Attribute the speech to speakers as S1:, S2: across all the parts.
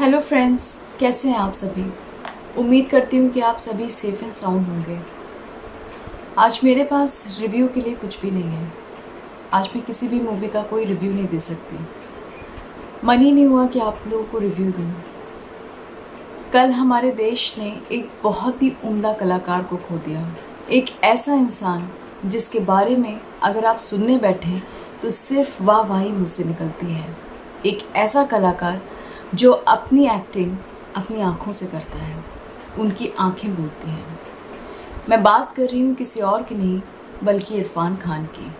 S1: Hello friends, कैसे हैं आप सभी। उम्मीद करती हूँ कि आप सभी सेफ़ एंड साउंड होंगे। आज मेरे पास रिव्यू के लिए कुछ भी नहीं है। आज मैं किसी भी मूवी का कोई रिव्यू नहीं दे सकती। मन ही नहीं हुआ कि आप लोगों को रिव्यू दूँ। कल हमारे देश ने एक बहुत ही उम्दा कलाकार को खो दिया। एक ऐसा इंसान जिसके बारे में अगर आप सुनने बैठें तो सिर्फ वाह-वाही मुँह से निकलती है। एक ऐसा कलाकार जो अपनी एक्टिंग अपनी आँखों से करता है, उनकी आँखें बोलती हैं। मैं बात कर रही हूँ किसी और की नहीं बल्कि इरफान खान की।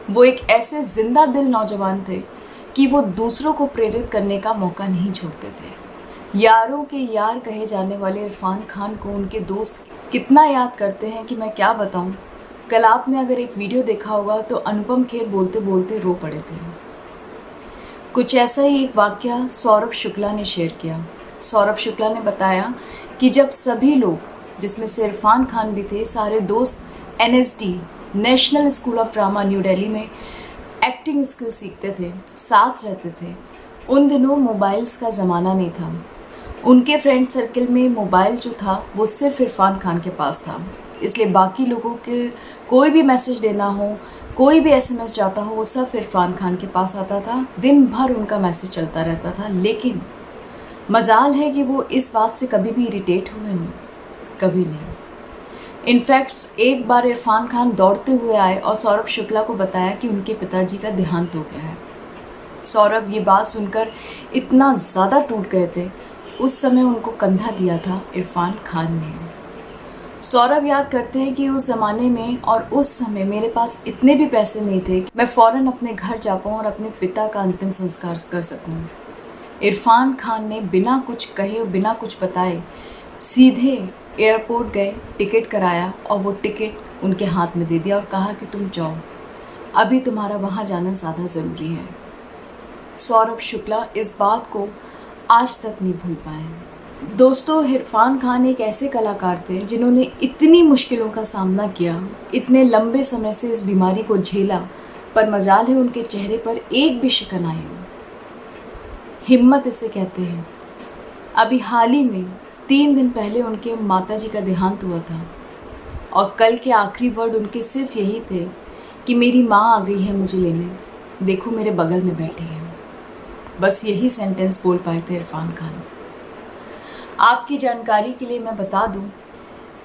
S1: वो एक ऐसे जिंदा दिल नौजवान थे कि वो दूसरों को प्रेरित करने का मौका नहीं छोड़ते थे। यारों के यार कहे जाने वाले इरफान खान को उनके दोस्त कितना याद करते हैं कि मैं क्या बताऊँ। कल आपने अगर एक वीडियो देखा होगा तो अनुपम खेर बोलते बोलते रो पड़े थे। कुछ ऐसा ही एक वाक़या सौरभ शुक्ला ने शेयर किया। सौरभ शुक्ला ने बताया कि जब सभी लोग, जिसमें से इरफान खान भी थे, सारे दोस्त NSD national school of drama new Delhi में एक्टिंग स्किल सीखते थे, साथ रहते थे। उन दिनों मोबाइल्स का ज़माना नहीं था। उनके फ्रेंड सर्कल में मोबाइल जो था वो सिर्फ इरफान खान के पास था, इसलिए बाकी लोगों के कोई भी मैसेज देना हो, कोई भी SMS जाता हो, वो सब इरफान खान के पास आता था। दिन भर उनका मैसेज चलता रहता था। लेकिन मजाल है कि वो इस बात से कभी भी इरिटेट हुए हों, कभी नहीं। इनफैक्ट एक बार इरफान खान दौड़ते हुए आए और सौरभ शुक्ला को बताया कि उनके पिताजी का देहांत हो गया है। सौरभ ये बात सुनकर इतना ज़्यादा टूट गए थे। उस समय उनको कंधा दिया था इरफान खान ने। सौरभ याद करते हैं कि उस ज़माने में और उस समय मेरे पास इतने भी पैसे नहीं थे कि मैं फ़ौरन अपने घर जा पाऊँ और अपने पिता का अंतिम संस्कार कर सकूँ। इरफान खान ने बिना कुछ कहे और बिना कुछ बताए सीधे एयरपोर्ट गए, टिकट कराया और वो टिकट उनके हाथ में दे दिया और कहा कि तुम जाओ, अभी तुम्हारा वहाँ जाना ज़्यादा ज़रूरी है। सौरभ शुक्ला इस बात को आज तक नहीं भूल पाए। दोस्तों, इरफान खान एक ऐसे कलाकार थे जिन्होंने इतनी मुश्किलों का सामना किया, इतने लंबे समय से इस बीमारी को झेला, पर मजाल है उनके चेहरे पर एक भी शिकन आई हो। हिम्मत इसे कहते हैं। अभी हाल ही में 3 दिन पहले उनके माताजी का देहांत हुआ था और कल के आखिरी वर्ड उनके सिर्फ यही थे कि मेरी माँ आ गई है मुझे लेने, देखो मेरे बगल में बैठी है। बस यही सेंटेंस बोल पाए थे इरफान खान। आपकी जानकारी के लिए मैं बता दूं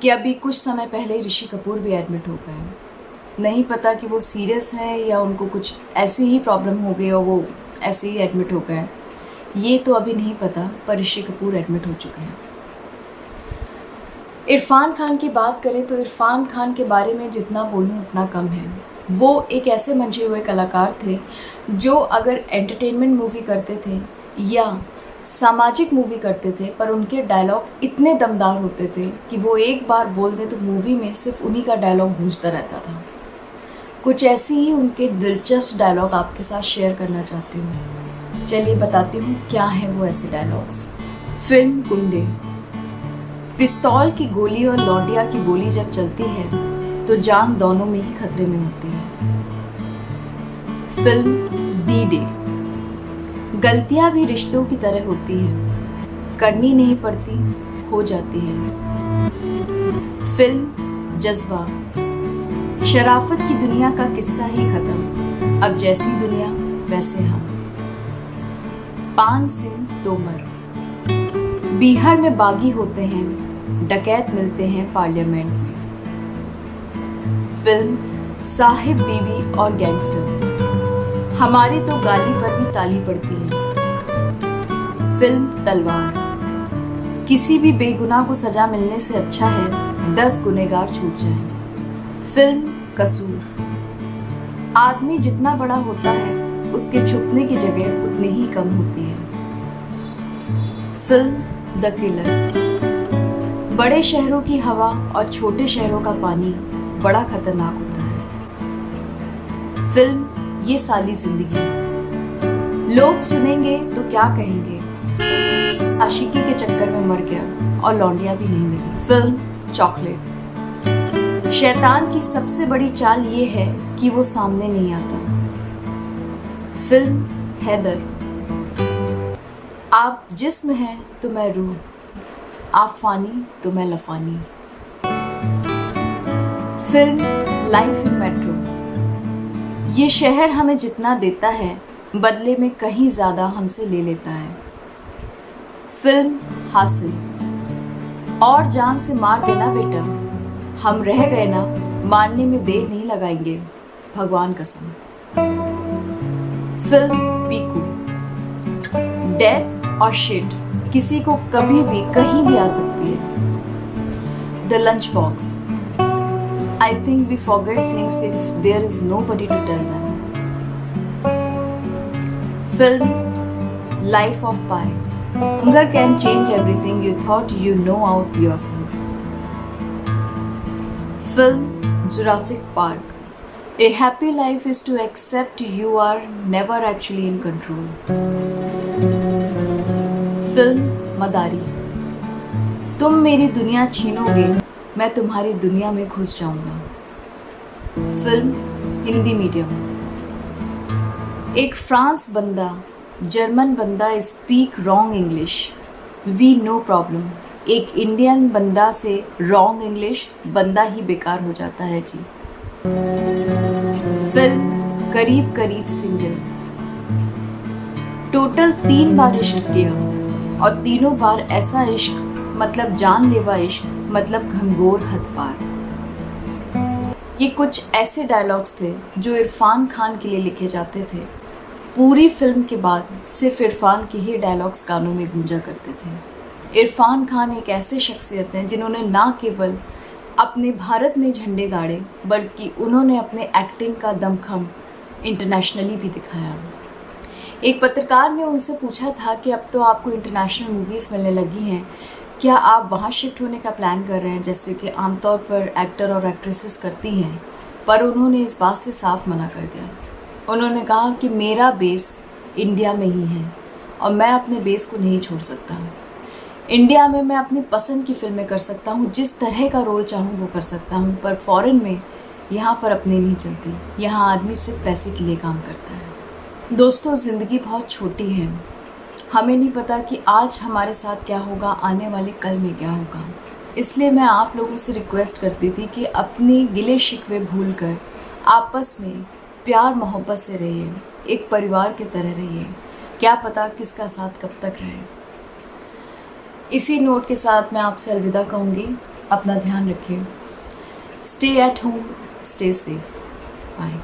S1: कि अभी कुछ समय पहले ऋषि कपूर भी एडमिट हो गए। नहीं पता कि वो सीरियस हैं या उनको कुछ ऐसी ही प्रॉब्लम हो गई और वो ऐसे ही एडमिट हो गए, ये तो अभी नहीं पता, पर ऋषि कपूर एडमिट हो चुके हैं। इरफान खान की बात करें तो इरफान खान के बारे में जितना बोलूँ उतना कम है। वो एक ऐसे मंझे हुए कलाकार थे जो अगर एंटरटेनमेंट मूवी करते थे या सामाजिक मूवी करते थे, पर उनके डायलॉग इतने दमदार होते थे कि वो एक बार बोल दें तो मूवी में सिर्फ उन्हीं का डायलॉग गूंजता रहता था। कुछ ऐसी ही उनके दिलचस्प डायलॉग आपके साथ शेयर करना चाहती हूँ। चलिए बताती हूँ क्या हैं वो ऐसे डायलॉग्स। फिल्म गुंडे। पिस्तौल की गोली और लौंडिया की बोली जब चलती है तो जान दोनों में ही खतरे में होती है। Film D-Day। गलतियां भी रिश्तों की तरह होती हैं, करनी नहीं पड़ती, हो जाती है। फिल्म जज्बा। शराफत की दुनिया का किस्सा ही खत्म, अब जैसी दुनिया वैसे हम। पान सिंह तोमर। बिहार में बागी होते हैं, डकैत मिलते हैं पार्लियामेंट में। फिल्म साहिब बीवी और गैंगस्टर। हमारी तो गाली पर भी ताली पड़ती है। फिल्म तलवार। किसी भी बेगुनाह को सजा मिलने से अच्छा है 10 गुनहगार छूट जाएं। फिल्म कसूर। आदमी जितना बड़ा होता है उसके छुपने की जगह उतनी ही कम होती है। Film the killer. बड़े शहरों की हवा और छोटे शहरों का पानी बड़ा खतरनाक होता है। फिल्म ये साली जिंदगी। लोग सुनेंगे तो क्या कहेंगे, आशिकी के चक्कर में मर गया और लौंडिया भी नहीं मिली। Film chocolate. शैतान की सबसे बड़ी चाल ये है कि वो सामने नहीं आता। फिल्म हैदर। आप जिस्म हैं तो मैं रूह, आप फानी तो मैं लफानी। Film life in metro. ये शहर हमें जितना देता है बदले में कहीं ज़्यादा हमसे ले लेता है। फिल्म हासिल। और जान से मार देना बेटा, हम रह गए ना, मारने में देर नहीं लगाएंगे, भगवान कसम। फिल्म पीकू। डेथ और शिट किसी को कभी भी कहीं भी आ सकती है। The lunch box. I think we forget things if there is nobody to tell them. Film Life of Pi. Hunger can change everything you thought you know out yourself. Film Jurassic Park. A happy life is to accept you are never actually in control. Film Madari. तुम मेरी दुनिया छीनोगे, मैं तुम्हारी दुनिया में घुस जाऊंगा। Film Hindi medium. एक फ्रांस बंदा, जर्मन बंदा speak wrong English, we no problem. एक इंडियन बंदा से रॉन्ग इंग्लिश, बंदा ही बेकार हो जाता है जी। फिल्म करीब करीब सिंगल। टोटल 3 बार इश्क किया और तीनों बार ऐसा इश्क, मतलब जानलेवा इश्क, मतलब घंघोर हद पार। ये कुछ ऐसे डायलॉग्स थे जो इरफान खान के लिए लिखे जाते थे। पूरी फिल्म के बाद सिर्फ इरफान के ही डायलॉग्स कानों में गूंजा करते थे। इरफान खान एक ऐसे शख्सियत हैं जिन्होंने ना केवल अपने भारत में झंडे गाड़े, बल्कि उन्होंने अपने एक्टिंग का दमखम इंटरनेशनली भी दिखाया। एक पत्रकार ने उनसे पूछा था कि अब तो आपको इंटरनेशनल मूवीज़ मिलने लगी हैं, क्या आप वहाँ शिफ्ट होने का प्लान कर रहे हैं, जैसे कि आमतौर पर एक्टर और एक्ट्रेसेस करती हैं। पर उन्होंने इस बात से साफ मना कर दिया। उन्होंने कहा कि मेरा बेस इंडिया में ही है और मैं अपने बेस को नहीं छोड़ सकता। इंडिया में मैं अपनी पसंद की फिल्में कर सकता हूँ, जिस तरह का रोल चाहूँ वो कर सकता हूँ, पर फॉरेन में यहाँ पर अपने नहीं चलती। यहाँ आदमी सिर्फ पैसे के लिए काम करता है। दोस्तों, ज़िंदगी बहुत छोटी है। हमें नहीं पता कि आज हमारे साथ क्या होगा, आने वाले कल में क्या होगा। इसलिए मैं आप लोगों से रिक्वेस्ट करती थी कि अपनी गिले शिकवे भूलकर आपस में प्यार मोहब्बत से रहिए, एक परिवार की तरह रहिए। क्या पता किसका साथ कब तक रहे। इसी नोट के साथ मैं आपसे अलविदा कहूँगी। अपना ध्यान रखिए। Stay at home, stay safe. Bye.